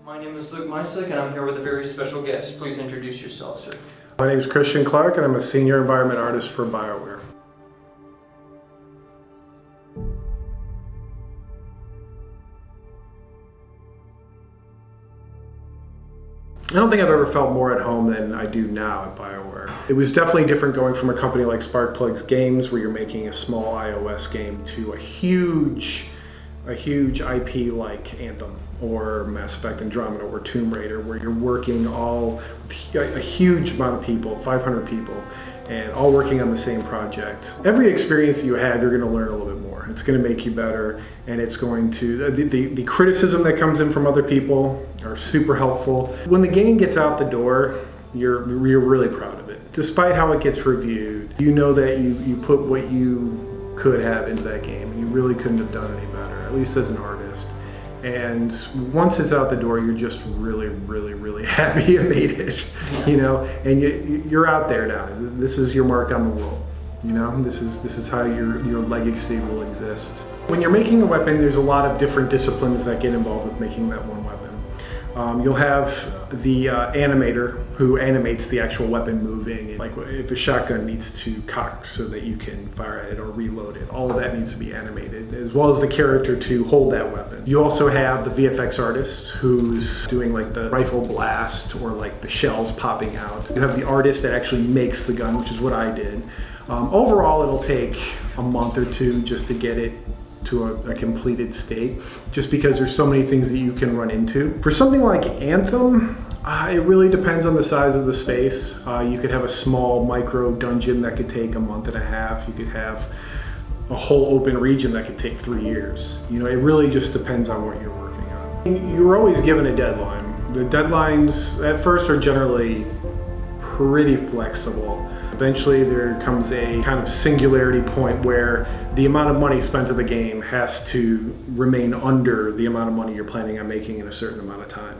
My name is Luke Meislick, and I'm here with a very special guest. Please introduce yourself, sir. My name is Christian Clark, and I'm a senior environment artist for BioWare. I don't think I've ever felt more at home than I do now at BioWare. It was definitely different going from a company like Sparkplug Games, where you're making a small iOS game, to a huge IP like Anthem or Mass Effect Andromeda or Tomb Raider, where you're working a huge amount of people, 500 people, and all working on the same project. Every experience that you have, you're going to learn a little bit more. It's going to make you better, and it's going to, the criticism that comes in from other people are super helpful. When the game gets out the door, you're really proud of it. Despite how it gets reviewed, you know that you put what you could have into that game, and you really couldn't have done any better, at least as an artist. And once it's out the door, you're just really happy you made it, you know, and you're out there now. This is your mark on the world, you know. This is how your legacy will exist. When you're making a weapon, there's a lot of different disciplines that get involved with making that one weapon. You'll have the animator who animates the actual weapon moving, like if a shotgun needs to cock so that you can fire it or reload it. All of that needs to be animated, as well as the character to hold that weapon. You also have the VFX artist who's doing like the rifle blast or like the shells popping out. You have the artist that actually makes the gun, which is what I did. Overall, it'll take a month or two just to get it to a completed state, just because there's so many things that you can run into. For something like Anthem, it really depends on the size of the space. You could have a small micro dungeon that could take a month and a half. You could have a whole open region that could take 3 years. You know, it really just depends on what you're working on. You're always given a deadline. The deadlines at first are generally pretty flexible. Eventually there comes a kind of singularity point where the amount of money spent on the game has to remain under the amount of money you're planning on making in a certain amount of time.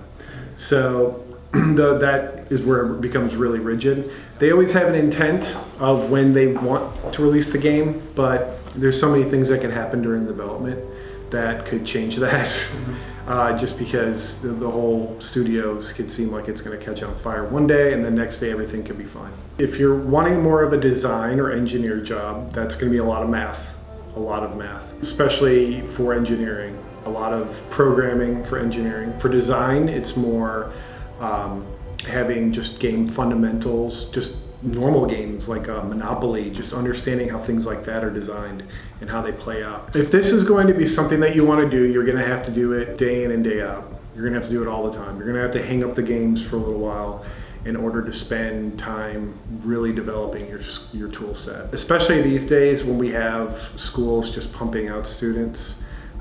So that is where it becomes really rigid. They always have an intent of when they want to release the game, but there's so many things that can happen during development that could change that. Just because the whole studios could seem like it's going to catch on fire one day, and the next day everything could be fine. If you're wanting more of a design or engineer job, that's going to be a lot of math, especially for engineering. A lot of programming for engineering. For design, it's more having just game fundamentals, just normal games like Monopoly, just understanding how things like that are designed and how they play out. If this is going to be something that you want to do, you're going to have to do it day in and day out. You're going to have to do it all the time. You're going to have to hang up the games for a little while in order to spend time really developing your tool set. Especially these days when we have schools just pumping out students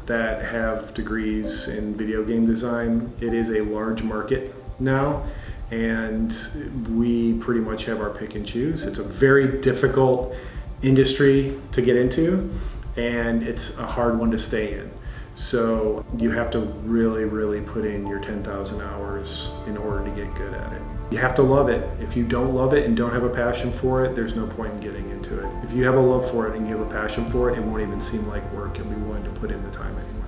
that have degrees in video game design. It is a large market now, and we pretty much have our pick and choose. It's a very difficult industry to get into, and it's a hard one to stay in. So you have to really put in your 10,000 hours in order to get good at it. You have to love it. If you don't love it and don't have a passion for it, there's no point in getting into it. If you have a love for it and you have a passion for it, it won't even seem like work. You'll be willing to put in the time anyway.